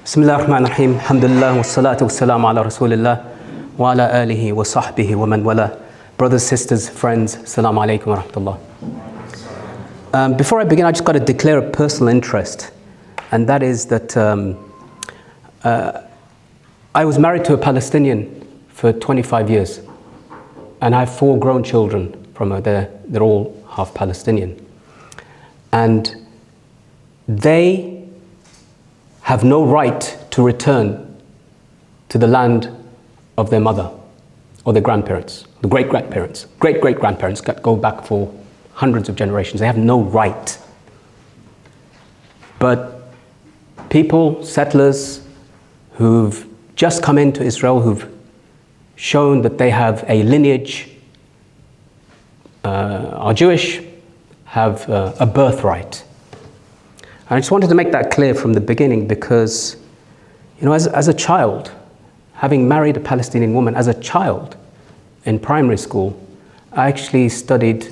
Bismillah ar-Rahman ar-Rahim. Alhamdulillah wa salatu wa salam ala Rasulillah wa ala alihi wa sahbihi wa man wala. Brothers, sisters, friends, assalamu alaikum wa rahmatullah. Before I begin, I just got to declare a personal interest, and that is that I was married to a Palestinian for 25 years, and I have 4 grown children from her. They're all half Palestinian, and they have no right to return to the land of their mother or their grandparents, the great-grandparents, great-great-grandparents that go back for hundreds of generations. They have no right. But people, settlers, who've just come into Israel, who've shown that they have a lineage, are Jewish, have a birthright. I just wanted to make that clear from the beginning because, you know, as a child, having married a Palestinian woman, as a child in primary school, I actually studied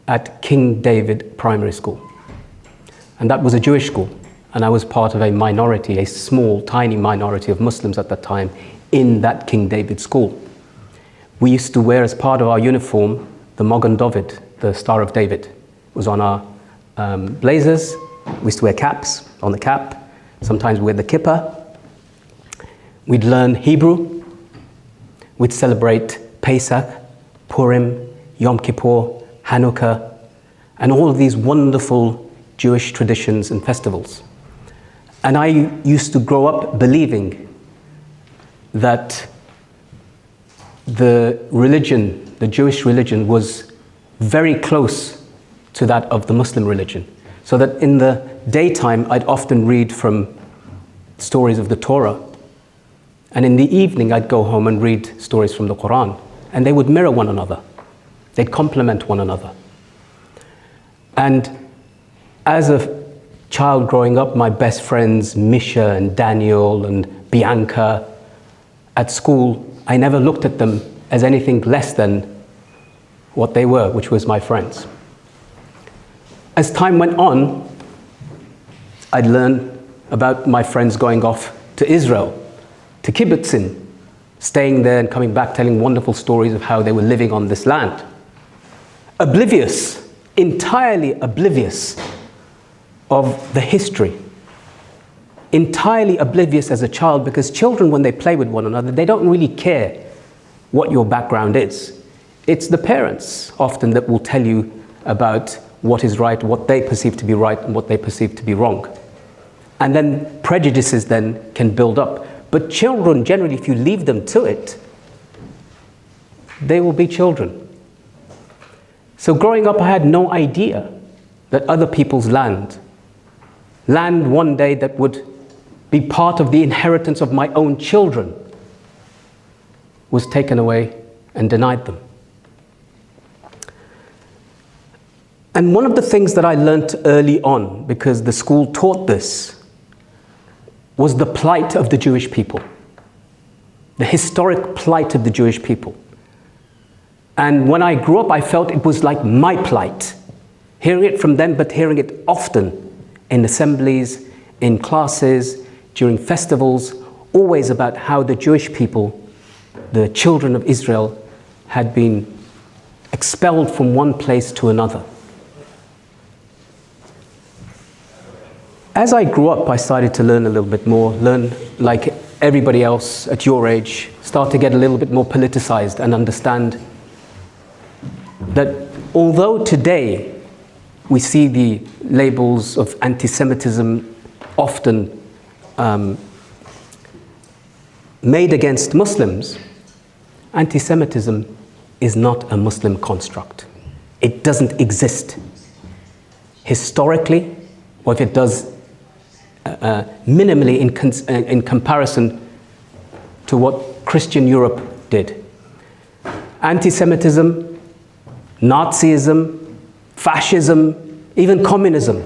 at King David Primary School. And that was a Jewish school. And I was part of a minority, a small, tiny minority of Muslims at that time in that King David school. We used to wear as part of our uniform the Moazzam Begg, the Star of David. It was on our blazers. We used to wear caps on the cap. Sometimes we wear the kippah. We'd learn Hebrew. We'd celebrate Pesach, Purim, Yom Kippur, Hanukkah, and all of these wonderful Jewish traditions and festivals. And I used to grow up believing that the religion, the Jewish religion, was very close to that of the Muslim religion. So that in the daytime, I'd often read from stories of the Torah. And in the evening, I'd go home and read stories from the Quran. And they would mirror one another. They'd complement one another. And as a child growing up, my best friends, Misha and Daniel and Bianca, at school, I never looked at them as anything less than what they were, which was my friends. As time went on, I'd learn about my friends going off to Israel, to kibbutzim, staying there and coming back telling wonderful stories of how they were living on this land. Oblivious, entirely oblivious of the history. Entirely oblivious as a child, because children, when they play with one another, they don't really care what your background is. It's the parents often that will tell you about what is right, what they perceive to be right, and what they perceive to be wrong. And then prejudices then can build up. But children, generally, if you leave them to it, they will be children. So growing up, I had no idea that other people's land one day that would be part of the inheritance of my own children, was taken away and denied them. And one of the things that I learnt early on, because the school taught this, was the plight of the Jewish people. The historic plight of the Jewish people. And when I grew up, I felt it was like my plight. Hearing it from them, but hearing it often in assemblies, in classes, during festivals, always about how the Jewish people, the children of Israel, had been expelled from one place to another. As I grew up, I started to learn a little bit more, learn like everybody else at your age, start to get a little bit more politicized and understand that although today we see the labels of anti-Semitism often made against Muslims, anti-Semitism is not a Muslim construct. It doesn't exist. Historically, or if it does minimally in comparison to what Christian Europe did. Anti-Semitism, Nazism, fascism, even communism.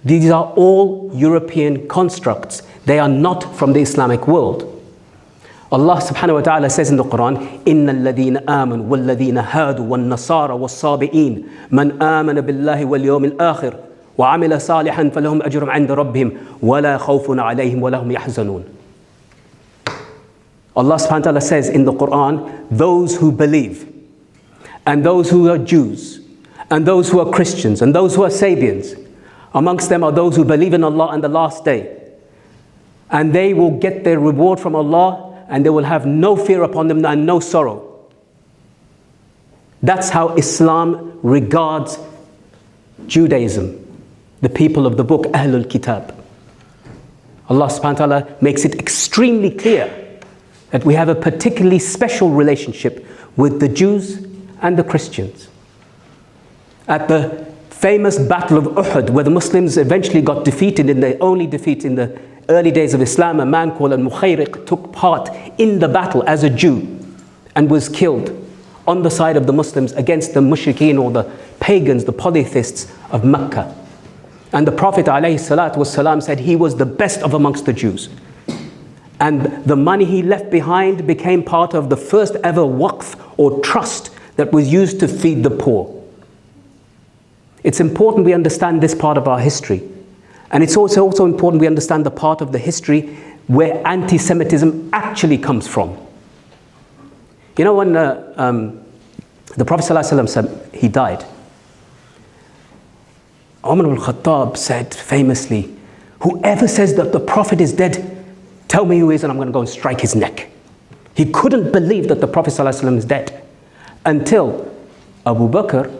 These are all European constructs. They are not from the Islamic world. Allah subhanahu wa ta'ala says in the Quran, إِنَّ الَّذِينَ آمَنُوا وَالَّذِينَ هَادُوا وَالنَّصَارَى وَالصَّابِئِينَ مَنْ آمَنَ بِاللَّهِ وَالْيَوْمِ الْآخِرِ وعمل صالحا فلهم أجر عند ربهم ولا خوف عليهم ولا هم يحزنون. Allah subhanahu wa ta'ala says in the Quran, those who believe, and those who are Jews, and those who are Christians, and those who are Sabians, amongst them are those who believe in Allah and the last day. And they will get their reward from Allah, and they will have no fear upon them and no sorrow. That's how Islam regards Judaism, the people of the book, Ahlul Kitab. Allah subhanahu wa ta'ala makes it extremely clear that we have a particularly special relationship with the Jews and the Christians. At the famous Battle of Uhud, where the Muslims eventually got defeated in the only defeat in the early days of Islam, a man called Al-Mukhayriq took part in the battle as a Jew and was killed on the side of the Muslims against the mushrikeen, or the pagans, the polytheists of Mecca. And the Prophet ﷺ said he was the best of amongst the Jews. And the money he left behind became part of the first ever waqf or trust that was used to feed the poor. It's important we understand this part of our history. And it's also important we understand the part of the history where anti-Semitism actually comes from. You know, when the Prophet ﷺ said he died, Umar ibn al-Khattab said famously, whoever says that the Prophet is dead, tell me who is and I'm going to go and strike his neck. He couldn't believe that the Prophet ﷺ is dead until Abu Bakr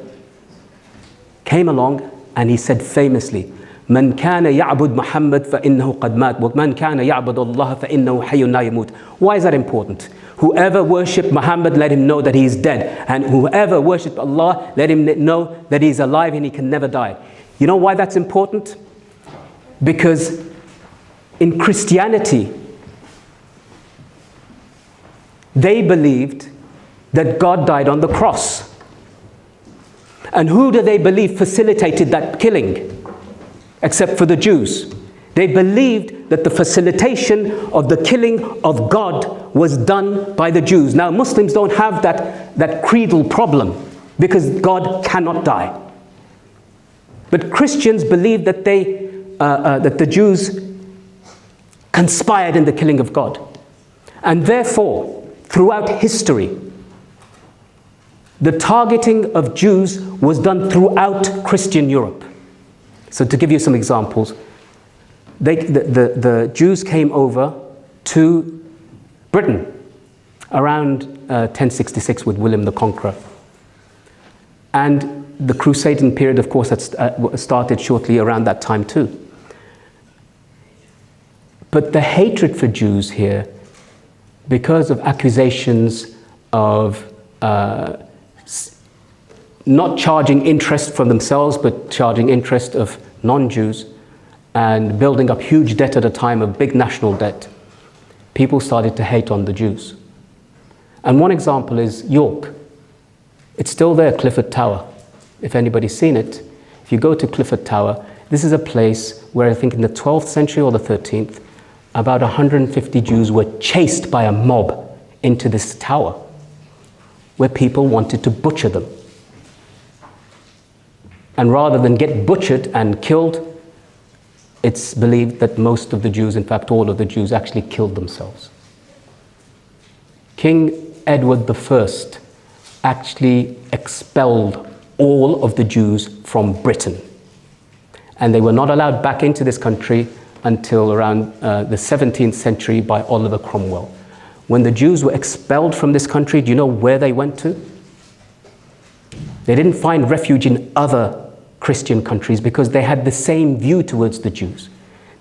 came along and he said famously, من كان يعبد محمد فإنه قد مات ومن كان يعبد الله فإنه حي لا يموت. Why is that important? Whoever worshipped Muhammad, let him know that he is dead. And whoever worshipped Allah, let him know that he is alive and he can never die. You know why that's important? Because in Christianity, they believed that God died on the cross. And who do they believe facilitated that killing? Except for the Jews. They believed that the facilitation of the killing of God was done by the Jews. Now, Muslims don't have that creedal problem because God cannot die. But Christians believe that that the Jews conspired in the killing of God. And therefore, throughout history, the targeting of Jews was done throughout Christian Europe. So to give you some examples, the Jews came over to Britain around 1066 with William the Conqueror. And the Crusading period, of course, had started shortly around that time too. But the hatred for Jews here, because of accusations of not charging interest from themselves, but charging interest of non-Jews, and building up huge debt at a time of big national debt, people started to hate on the Jews. And one example is York. It's still there, Clifford Tower. If anybody's seen it, if you go to Clifford Tower, this is a place where I think in the 12th century or the 13th, about 150 Jews were chased by a mob into this tower, where people wanted to butcher them. And rather than get butchered and killed, it's believed that most of the Jews, in fact all of the Jews, actually killed themselves. King Edward I actually expelled all of the Jews from Britain. And they were not allowed back into this country until around the 17th century by Oliver Cromwell. When the Jews were expelled from this country, do you know where they went to? They didn't find refuge in other Christian countries because they had the same view towards the Jews.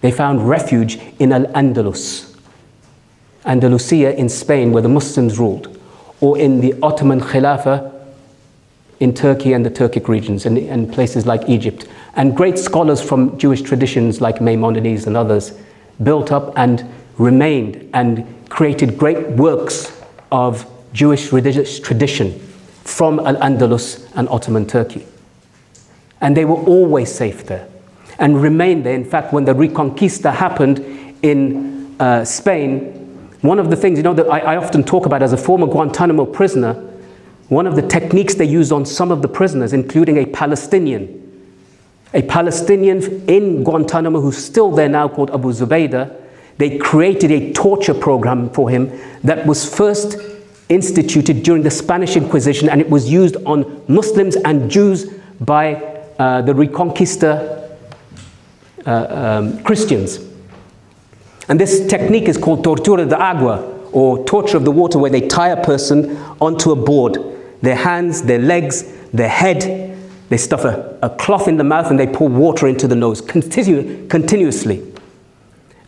They found refuge in Al-Andalus, Andalusia in Spain, where the Muslims ruled, or in the Ottoman Khilafah in Turkey and the Turkic regions, and places like Egypt. And great scholars from Jewish traditions like Maimonides and others built up and remained and created great works of Jewish religious tradition from Al-Andalus and Ottoman Turkey. And they were always safe there and remained there. In fact, when the Reconquista happened in Spain, one of the things, you know, that I often talk about as a former Guantanamo prisoner, one of the techniques they used on some of the prisoners, including a Palestinian, a Palestinian in Guantanamo who's still there now called Abu Zubaydah. They created a torture program for him that was first instituted during the Spanish Inquisition, and it was used on Muslims and Jews by the Reconquista Christians. And this technique is called tortura de agua, or torture of the water, where they tie a person onto a board. Their hands, their legs, their head, they stuff a cloth in the mouth and they pour water into the nose continuously.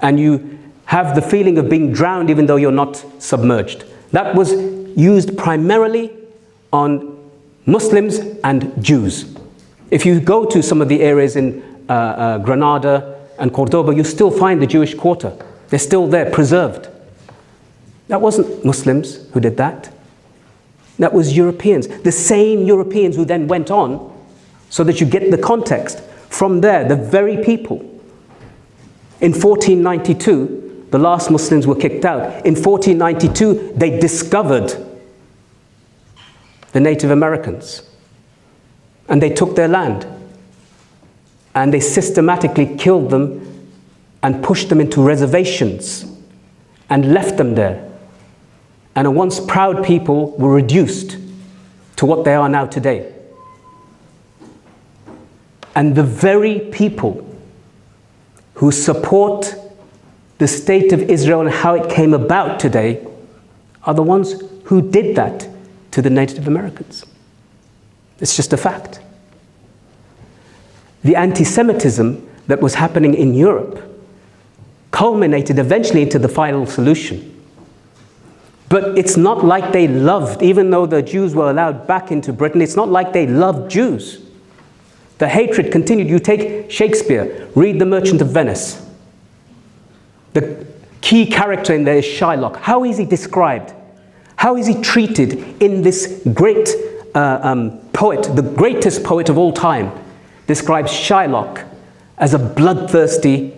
And you have the feeling of being drowned even though you're not submerged. That was used primarily on Muslims and Jews. If you go to some of the areas in Granada and Cordoba, you still find the Jewish quarter. They're still there, preserved. That wasn't Muslims who did that. That was Europeans. The same Europeans who then went on, so that you get the context. From there, the very people. In 1492, the last Muslims were kicked out. In 1492, they discovered the Native Americans. And they took their land. And they systematically killed them and pushed them into reservations and left them there. And a once proud people were reduced to what they are now today. And the very people who support the state of Israel and how it came about today are the ones who did that to the Native Americans. It's just a fact. The anti-Semitism that was happening in Europe culminated eventually into the final solution. But it's not like they loved, even though the Jews were allowed back into Britain, it's not like they loved Jews. The hatred continued. You take Shakespeare, read The Merchant of Venice. The key character in there is Shylock. How is he described? How is he treated in this great poet, the greatest poet of all time, describes Shylock as a bloodthirsty,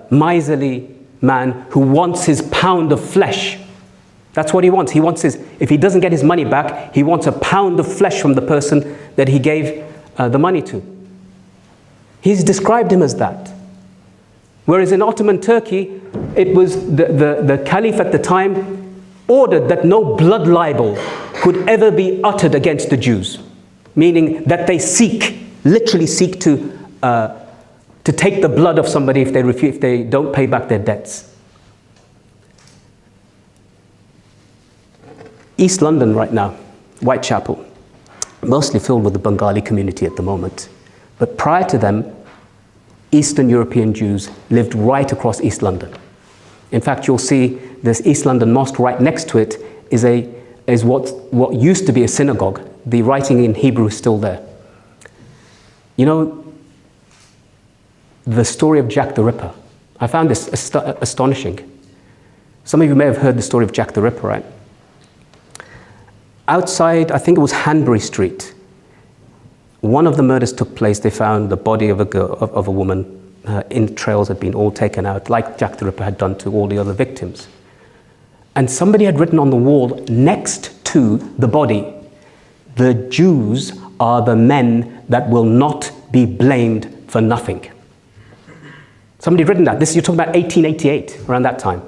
miserly man who wants his pound of flesh. That's what he wants. He wants if he doesn't get his money back, he wants a pound of flesh from the person that he gave the money to. He's described him as that. Whereas in Ottoman Turkey, it was the caliph at the time ordered that no blood libel could ever be uttered against the Jews, meaning that they literally seek to take the blood of somebody if they don't pay back their debts. East London right now, Whitechapel, mostly filled with the Bengali community at the moment. But prior to them, Eastern European Jews lived right across East London. In fact, you'll see this East London mosque right next to it is what used to be a synagogue. The writing in Hebrew is still there. You know, the story of Jack the Ripper. I found this astonishing. Some of you may have heard the story of Jack the Ripper, right? Outside, I think it was Hanbury Street, one of the murders took place. They found the body of a woman. Her entrails had been all taken out, like Jack the Ripper had done to all the other victims. And somebody had written on the wall next to the body, "The Jews are the men that will not be blamed for nothing." Somebody had written that. You're talking about 1888, around that time.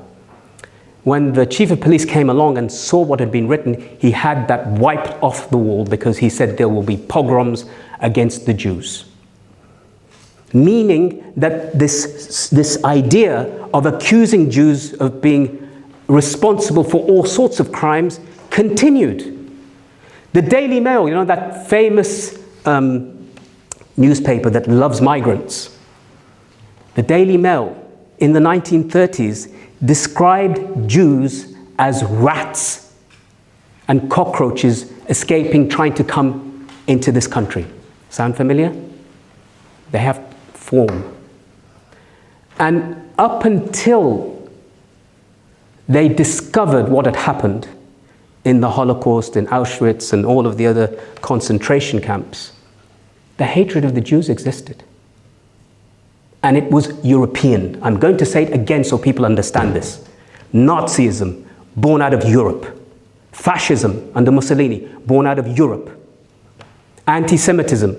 When the chief of police came along and saw what had been written, he had that wiped off the wall because he said there will be pogroms against the Jews. Meaning that this idea of accusing Jews of being responsible for all sorts of crimes continued. The Daily Mail, you know, that famous newspaper that loves migrants. The Daily Mail in the 1930s described Jews as rats and cockroaches escaping, trying to come into this country. Sound familiar? They have form. And up until they discovered what had happened in the Holocaust, in Auschwitz, and all of the other concentration camps, the hatred of the Jews existed. And it was European. I'm going to say it again so people understand this. Nazism, born out of Europe. Fascism under Mussolini, born out of Europe. Anti-Semitism,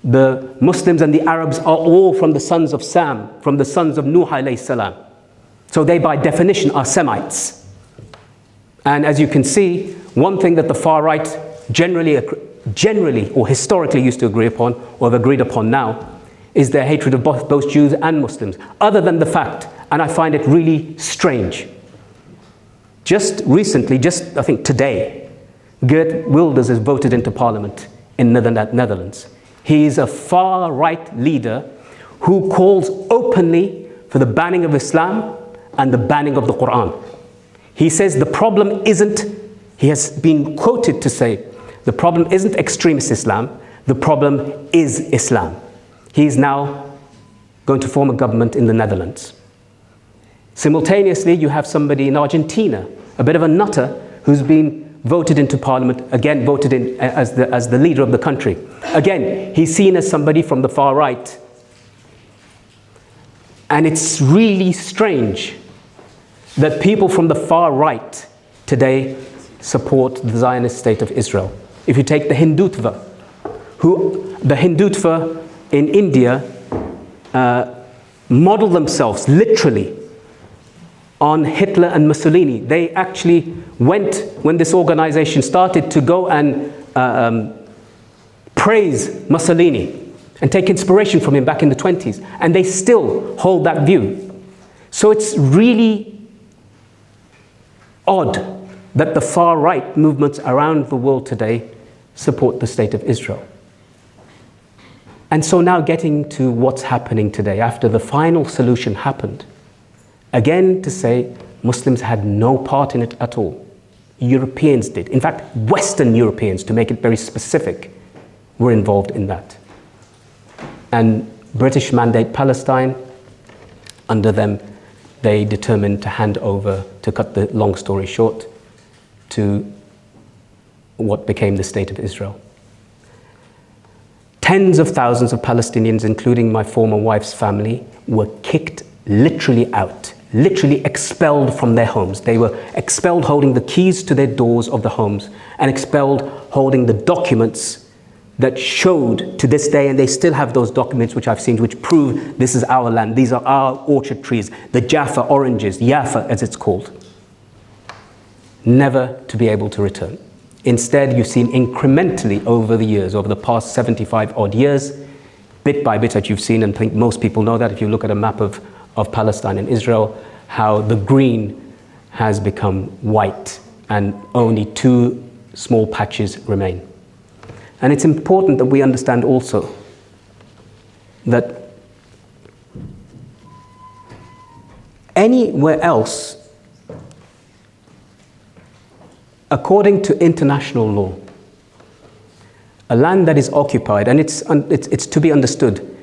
the Muslims and the Arabs are all from the sons of Sam, from the sons of Nuh alayhi salam. So they by definition are Semites. And as you can see, one thing that the far right generally or historically used to agree upon, or have agreed upon now, is their hatred of both Jews and Muslims. Other than the fact, and I find it really strange, just recently, I think today, Geert Wilders has voted into parliament in the Netherlands. He is a far-right leader who calls openly for the banning of Islam and the banning of the Quran. He says the problem isn't, he has been quoted to say, the problem isn't extremist Islam, the problem is Islam. He is now going to form a government in the Netherlands. Simultaneously, you have somebody in Argentina, a bit of a nutter, who's been voted into parliament, again voted in as the leader of the country. Again, he's seen as somebody from the far right. And it's really strange that people from the far right today support the Zionist state of Israel. If you take the Hindutva, the Hindutva in India model themselves literally on Hitler and Mussolini. They actually went, when this organization started, to go and praise Mussolini and take inspiration from him back in the 20s. And they still hold that view. So it's really odd that the far right movements around the world today support the state of Israel. And so now getting to what's happening today, after the final solution happened, again to say Muslims had no part in it at all. Europeans did. In fact, Western Europeans, to make it very specific, were involved in that. And British Mandate Palestine, under them, they determined to hand over, to cut the long story short, to what became the State of Israel. Tens of thousands of Palestinians, including my former wife's family, were kicked literally out, literally expelled from their homes. They were expelled holding the keys to their doors of the homes, and expelled holding the documents that showed to this day, and they still have those documents which I've seen, which prove this is our land, these are our orchard trees, the Jaffa oranges, Yafa as it's called, never to be able to return. Instead, you've seen incrementally over the years, over the past 75 odd years, bit by bit that you've seen, and I think most people know that if you look at a map of Palestine and Israel, how the green has become white and only 2 small patches remain. And it's important that we understand also that anywhere else, according to international law, a land that is occupied, and it's to be understood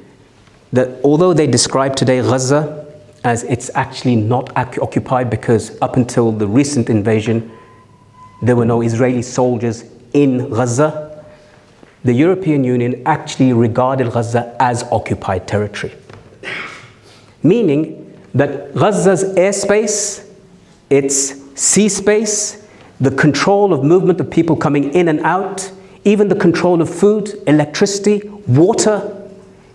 that although they describe today Gaza as it's actually not occupied, because up until the recent invasion, there were no Israeli soldiers in Gaza, the European Union actually regarded Gaza as occupied territory. Meaning that Gaza's airspace, its sea space, the control of movement of people coming in and out, even the control of food, electricity, water,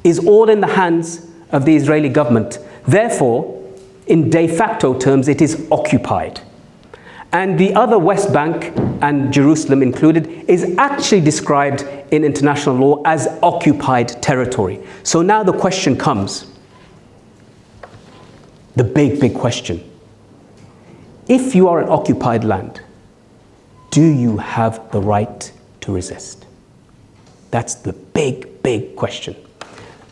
is all in the hands of the Israeli government. Therefore, in de facto terms, it is occupied. And the other West Bank, and Jerusalem included, is actually described in international law as occupied territory. So now the question comes, the big question. If you are an occupied land, do you have the right to resist? That's the big question.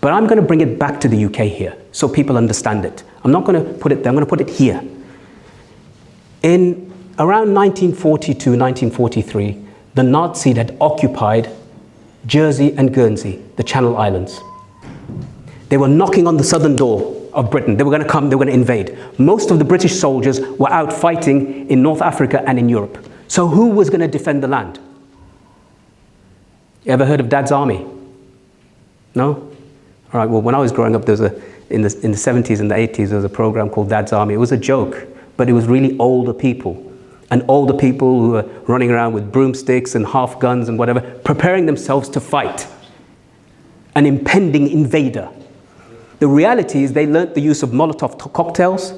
But I'm going to bring it back to the UK here, so people understand it. I'm not going to put it there, I'm going to put it here. In around 1942, 1943, the Nazis had occupied Jersey and Guernsey, the Channel Islands. They were knocking on the southern door of Britain. They were going to come, they were going to invade. Most of the British soldiers were out fighting in North Africa and in Europe. So who was going to defend the land? You ever heard of Dad's Army? No? All right, well, when I was growing up, in the 70s and the 80s, there was a program called Dad's Army. It was a joke, but it was really older people. And older people who were running around with broomsticks and half guns and whatever, preparing themselves to fight. an impending invader. The reality is they learnt the use of Molotov cocktails.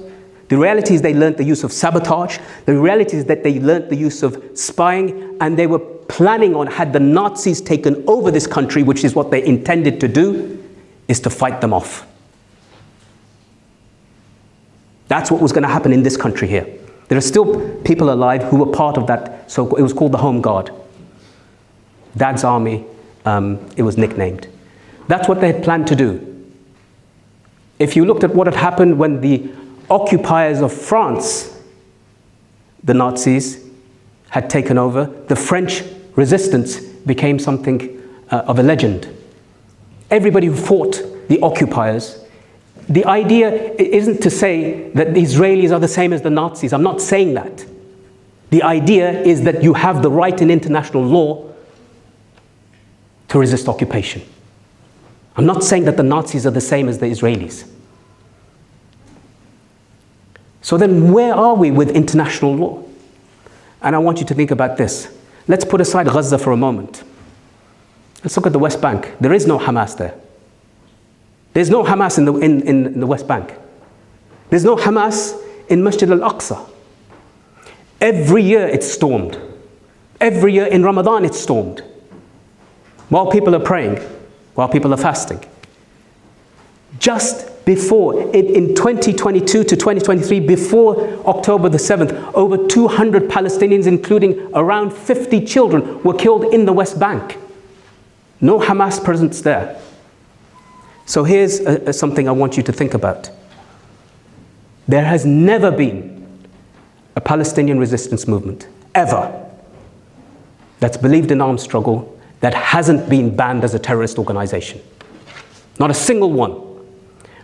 The reality is they learnt the use of sabotage. The reality is that they learnt the use of spying, and they were planning on, had the Nazis taken over this country, which is what they intended to do, is to fight them off. That's what was going to happen in this country here. There are still people alive who were part of that, so it was called the Home Guard. Dad's army, it was nicknamed. That's what they had planned to do. If you looked at what had happened when the occupiers of France, the Nazis, had taken over, the French resistance became something of a legend. Everybody who fought the occupiers, the idea isn't to say that the Israelis are the same as the Nazis. I'm not saying that. The idea is that you have the right in international law to resist occupation. I'm not saying that the Nazis are the same as the Israelis. So then where are we with international law? And I want you to think about this. Let's put aside Gaza for a moment. Let's look at the West Bank. There is no Hamas there. There's no Hamas in the West Bank. There's no Hamas in Masjid al-Aqsa. Every year it's stormed. Every year in Ramadan it's stormed. While people are praying, while people are fasting. Just before, in 2022 to 2023, before October the 7th, over 200 Palestinians, including around 50 children, were killed in the West Bank. No Hamas presence there. So here's something I want you to think about. There has never been a Palestinian resistance movement, ever, that's believed in armed struggle, that hasn't been banned as a terrorist organization. Not a single one.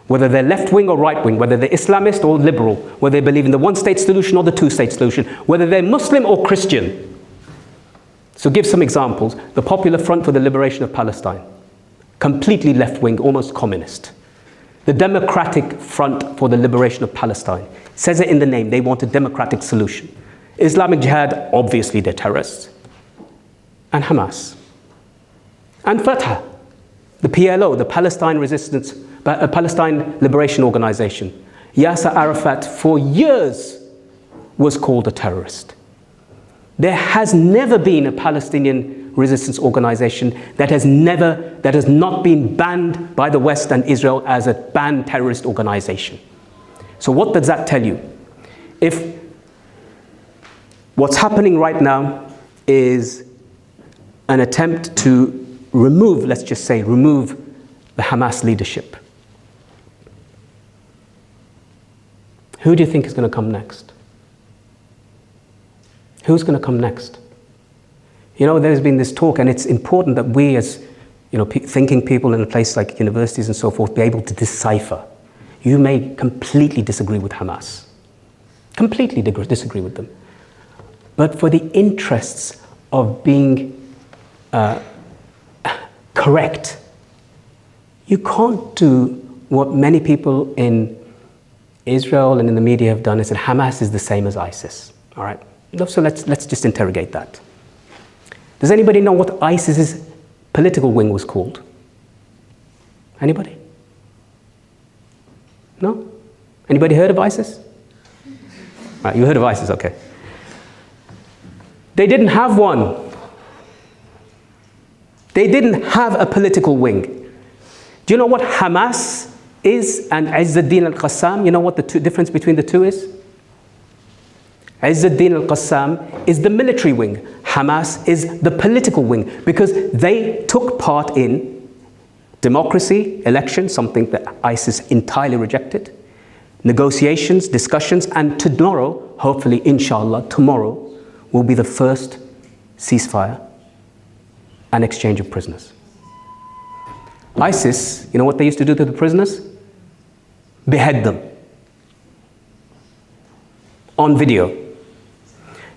Whether they're left-wing or right-wing, whether they're Islamist or liberal, whether they believe in the one-state solution or the two-state solution, whether they're Muslim or Christian. So give some examples. The Popular Front for the Liberation of Palestine, completely left-wing, almost communist. The Democratic Front for the Liberation of Palestine, says it in the name, they want a democratic solution. Islamic Jihad, obviously they're terrorists. And Hamas. And Fatah, the PLO, the Palestine Liberation Organization. Yasser Arafat for years was called a terrorist. There has never been a Palestinian resistance organization that has not been banned by the West and Israel as a banned terrorist organization. So what does that tell you? If what's happening right now is an attempt to remove, let's just say, remove the Hamas leadership, who do you think is going to come next? Who's going to come next? You know, there's been this talk, and it's important that we as, you know, thinking people in a place like universities and so forth, be able to decipher. You may completely disagree with Hamas. Completely disagree with them. But for the interests of being correct, you can't do what many people in Israel and in the media have done, is that Hamas is the same as ISIS. All right? So let's just interrogate that. Does anybody know what ISIS's political wing was called? Anybody? No? Anybody heard of ISIS? Right, you heard of ISIS, okay. They didn't have one. They didn't have a political wing. Do you know what Hamas is and Izz ad-Din al-Qassam? You know what the difference between the two is? Izz ad-Din al-Qassam is the military wing. Hamas is the political wing, because they took part in democracy, elections, something that ISIS entirely rejected, negotiations, discussions, and tomorrow, hopefully, inshallah, tomorrow will be the first ceasefire and exchange of prisoners. ISIS, you know what they used to do to the prisoners? Behead them. On video.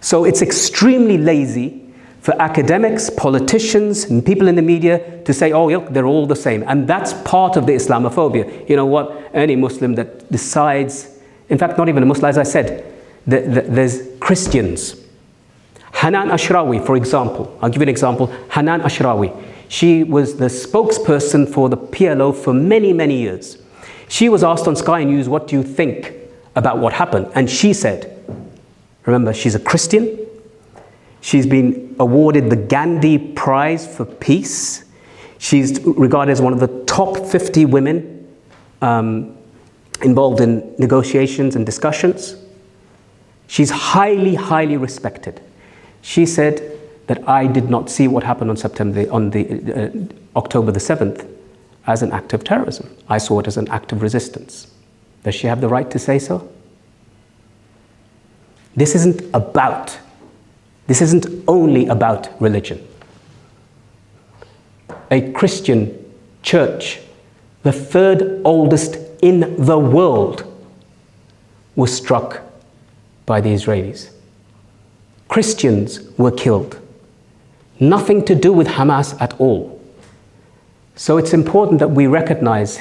So it's extremely lazy for academics, politicians, and people in the media to say, oh, look, they're all the same. And that's part of the Islamophobia. You know what? Any Muslim that decides, in fact, not even a Muslim, as I said, there's Christians. Hanan Ashrawi, for example, I'll give you an example. Hanan Ashrawi, She was the spokesperson for the PLO for many, many years. She was asked on Sky News, what do you think about what happened? And she said, remember, she's a Christian. She's been awarded the Gandhi Prize for Peace. She's regarded as one of the top 50 women involved in negotiations and discussions. She's highly, highly respected. She said that I did not see what happened on October the 7th as an act of terrorism. I saw it as an act of resistance. Does she have the right to say so? This isn't only about religion. A Christian church, the third oldest in the world, was struck by the Israelis. Christians were killed. Nothing to do with Hamas at all. So it's important that we recognize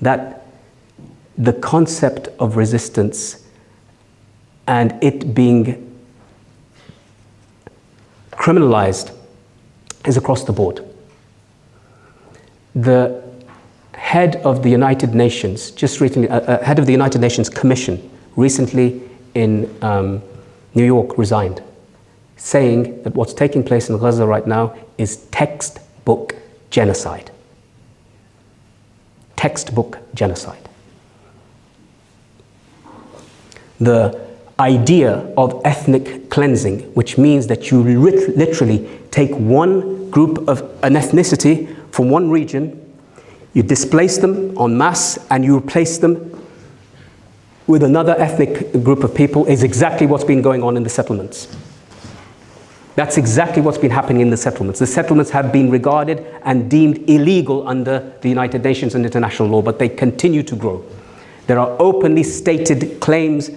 that the concept of resistance and it being criminalized is across the board. The head of the United Nations, just recently, head of the United Nations Commission, recently in New York, resigned, saying that what's taking place in Gaza right now is textbook genocide. Textbook genocide. The idea of ethnic cleansing, which means that you literally take one group of an ethnicity from one region, you displace them en masse, and you replace them with another ethnic group of people, is exactly what's been going on in the settlements. That's exactly what's been happening in the settlements. The settlements have been regarded and deemed illegal under the United Nations and international law, but they continue to grow. There are openly stated claims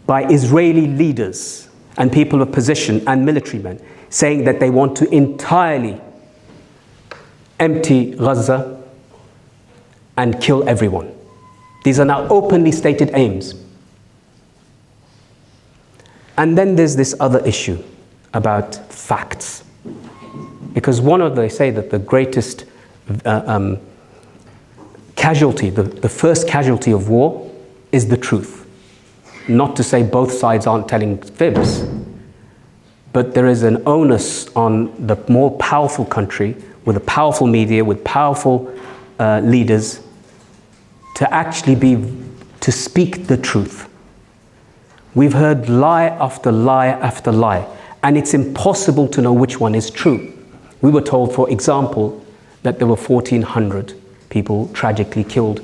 by Israeli leaders and people of position and military men saying that they want to entirely empty Gaza and kill everyone. These are now openly stated aims. And then there's this other issue about facts. Because they say that the greatest casualty, the first casualty of war is the truth. Not to say both sides aren't telling fibs, but there is an onus on the more powerful country, with a powerful media, with powerful leaders, to speak the truth. We've heard lie after lie after lie, and it's impossible to know which one is true. We were told, for example, that there were 1,400 people tragically killed,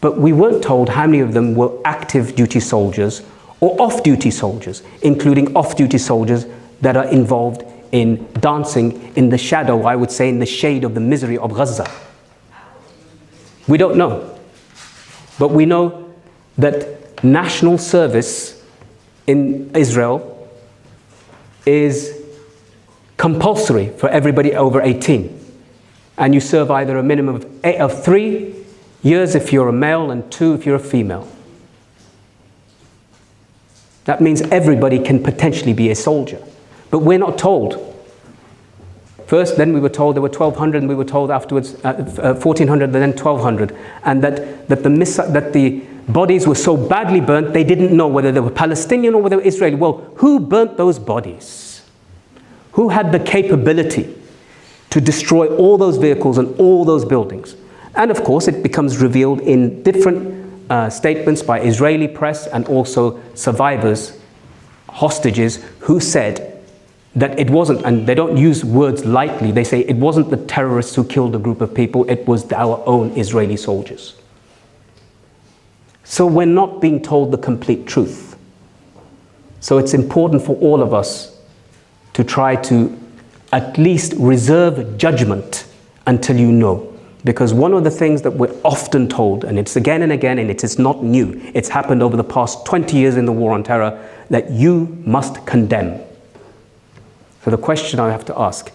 but we weren't told how many of them were active duty soldiers or off-duty soldiers, including off-duty soldiers that are involved in dancing in the shadow, I would say in the shade of the misery of Gaza. We don't know. But we know that national service in Israel is compulsory for everybody over 18. And you serve either a minimum of 3 years if you're a male and 2 if you're a female. That means everybody can potentially be a soldier. But we're not told. First, then we were told there were 1,200, and we were told afterwards 1,400, and then 1,200, and that the bodies were so badly burnt they didn't know whether they were Palestinian or whether they were Israeli. Well, who burnt those bodies? Who had the capability to destroy all those vehicles and all those buildings? And of course, it becomes revealed in different statements by Israeli press and also survivors, hostages, who said that it wasn't, and they don't use words lightly, they say it wasn't the terrorists who killed a group of people, it was our own Israeli soldiers. So we're not being told the complete truth. So it's important for all of us to try to at least reserve judgment until you know. Because one of the things that we're often told, and it's again and again, and it is not new, it's happened over the past 20 years in the war on terror, that you must condemn. So the question I have to ask,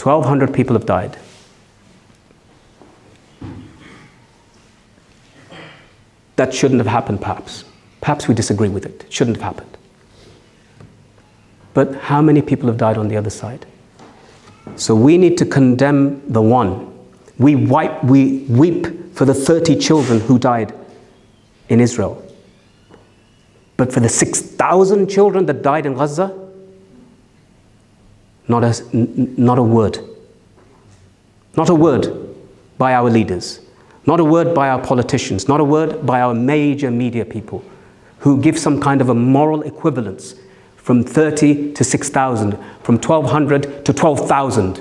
1,200 people have died. That shouldn't have happened, perhaps. Perhaps we disagree with it. It shouldn't have happened. But how many people have died on the other side? So we need to condemn the one. We weep for the 30 children who died in Israel. But for the 6,000 children that died in Gaza, not a word. Not a word by our leaders. Not a word by our politicians. Not a word by our major media people who give some kind of a moral equivalence from 30 to 6,000, from 1,200 to 12,000.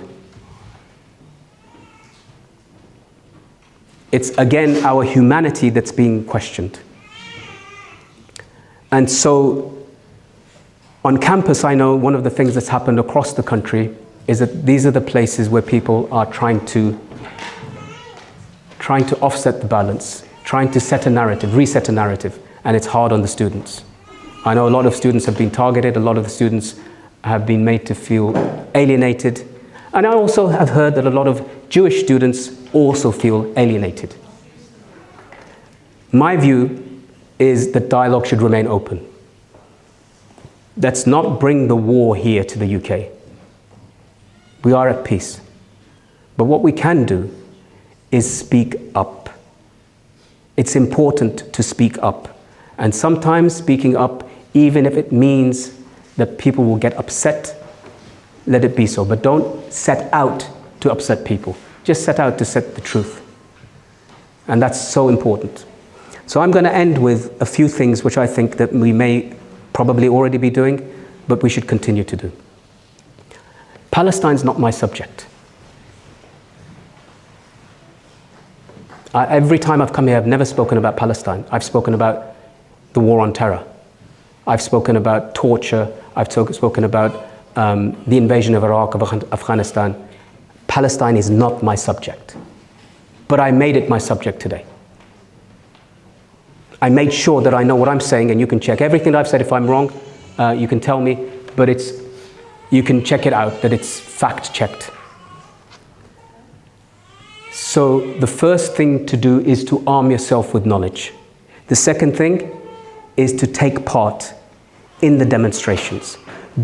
It's again our humanity that's being questioned. And so on campus, I know one of the things that's happened across the country is that these are the places where people are trying to offset the balance, trying to set a narrative, reset a narrative, and it's hard on the students. I know a lot of students have been targeted, a lot of the students have been made to feel alienated, and I also have heard that a lot of Jewish students also feel alienated. My view is that dialogue should remain open. Let's not bring the war here to the UK. We are at peace. But what we can do is speak up. It's important to speak up. And sometimes speaking up, even if it means that people will get upset, let it be so. But don't set out to upset people. Just set out to set the truth. And that's so important. So I'm going to end with a few things which I think that we may probably already be doing, but we should continue to do. Palestine's not my subject. Every time I've come here, I've never spoken about Palestine. I've spoken about the war on terror. I've spoken about torture. I've spoken about the invasion of Iraq, of Afghanistan. Palestine is not my subject. But I made it my subject today. I made sure that I know what I'm saying, and you can check everything that I've said. If I'm wrong, you can tell me, but you can check it out, that it's fact-checked. So the first thing to do is to arm yourself with knowledge. The second thing is to take part in the demonstrations.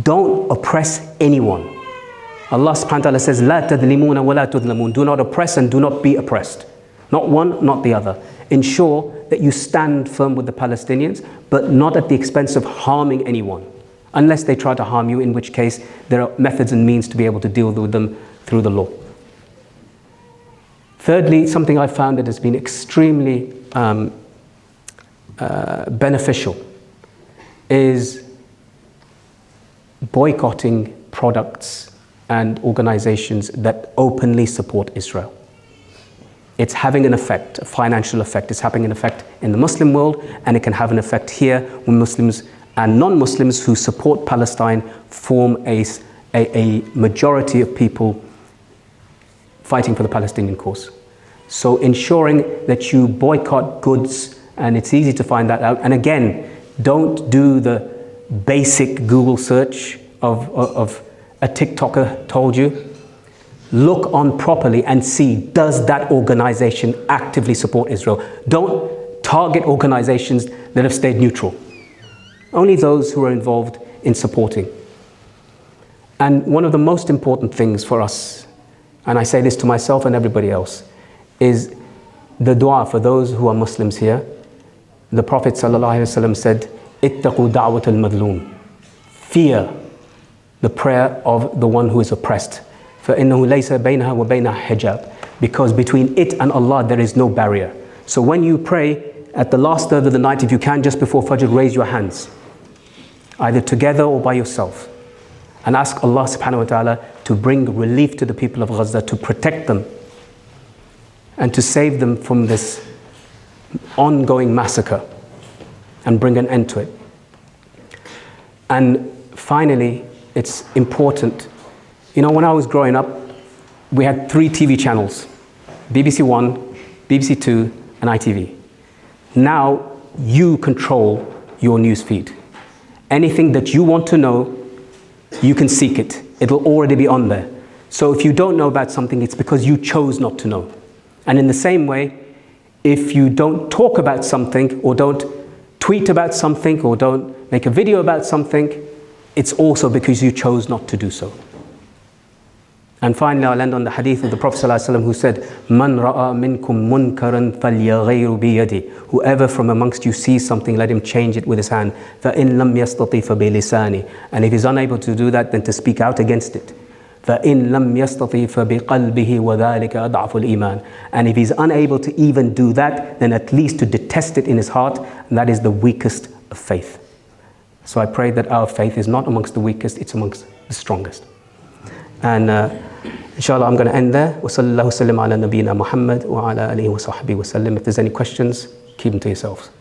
Don't oppress anyone. Allah subhanahu wa ta'ala says, "La tadlimuna wa la tudlamun." Do not oppress and do not be oppressed. Not one, not the other. Ensure that you stand firm with the Palestinians, but not at the expense of harming anyone. Unless they try to harm you, in which case there are methods and means to be able to deal with them through the law. Thirdly, something I've found that has been extremely beneficial is boycotting products and organizations that openly support Israel. It's having an effect, a financial effect. It's having an effect in the Muslim world, and it can have an effect here when Muslims and non-Muslims who support Palestine form a majority of people fighting for the Palestinian cause. So ensuring that you boycott goods, and it's easy to find that out. And again, don't do the basic Google search of a TikToker told you. Look on properly and see, does that organization actively support Israel? Don't target organizations that have stayed neutral. Only those who are involved in supporting. And one of the most important things for us, and I say this to myself and everybody else, is the dua for those who are Muslims here. The Prophet ﷺ said, "Ittaqu da'wat al-madlum." Fear the prayer of the one who is oppressed. فَإِنَّهُ لَيْسَ بَيْنَهَا وَبَيْنَهَا حِجَابٌ. Because between it and Allah there is no barrier. So when you pray at the last third of the night, if you can, just before Fajr, raise your hands, either together or by yourself, and ask Allah subhanahu wa ta'ala to bring relief to the people of Gaza, to protect them, and to save them from this ongoing massacre, and bring an end to it. And finally, it's important. You know, when I was growing up, we had 3 TV channels, BBC One, BBC Two, and ITV. Now, you control your news feed. Anything that you want to know, you can seek it. It'll already be on there. So if you don't know about something, it's because you chose not to know. And in the same way, if you don't talk about something, or don't tweet about something, or don't make a video about something, it's also because you chose not to do so. And finally, I'll end on the hadith of the Prophet ﷺ who said, "Man ra'a minkum munkaran falyaghayru biyadi." Whoever from amongst you sees something, let him change it with his hand. فَإِن لَمْ يَسْتَطِعْ فَبِلِسَانِهِ. And if he's unable to do that, then to speak out against it. فَإِن لَمْ يَسْتَطِعْ فَبِقَلْبِهِ وَذَلِكَ أَضْعَفُ الْإِيمَانِ. And if he's unable to even do that, then at least to detest it in his heart, and that is the weakest of faith. So I pray that our faith is not amongst the weakest, it's amongst the strongest. And inshallah, I'm going to end there. وَصَلَّى اللَّهُ وَسَلَّمَ عَلَى نَبِيِّنَا مُحَمَّدٍ وَعَلَى آلِهِ وَصَحْبِهِ وَسَلَّمَ. If there's any questions, keep them to yourselves.